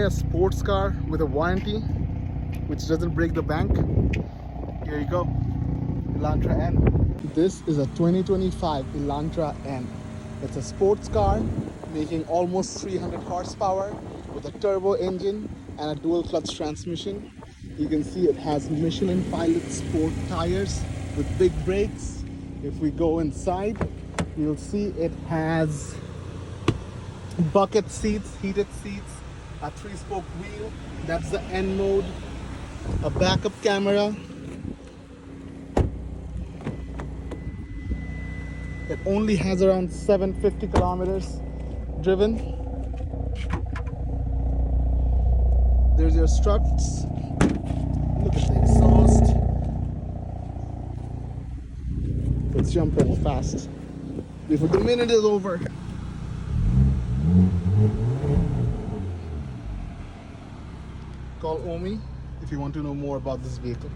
a sports car with a warranty which doesn't break the bank, here you go. Elantra N. This is a 2025 Elantra N. It's a sports car making almost 300 horsepower with a turbo engine and a dual clutch transmission. You can see it has Michelin Pilot Sport tires with big brakes. If we go inside, you'll see it has bucket seats, heated seats, a 3-spoke wheel, that's the N mode, a backup camera. It only has around 750 kilometers driven. There's your struts. Look at the exhaust. Let's jump in fast before the minute is over. Call Omi if you want to know more about this vehicle.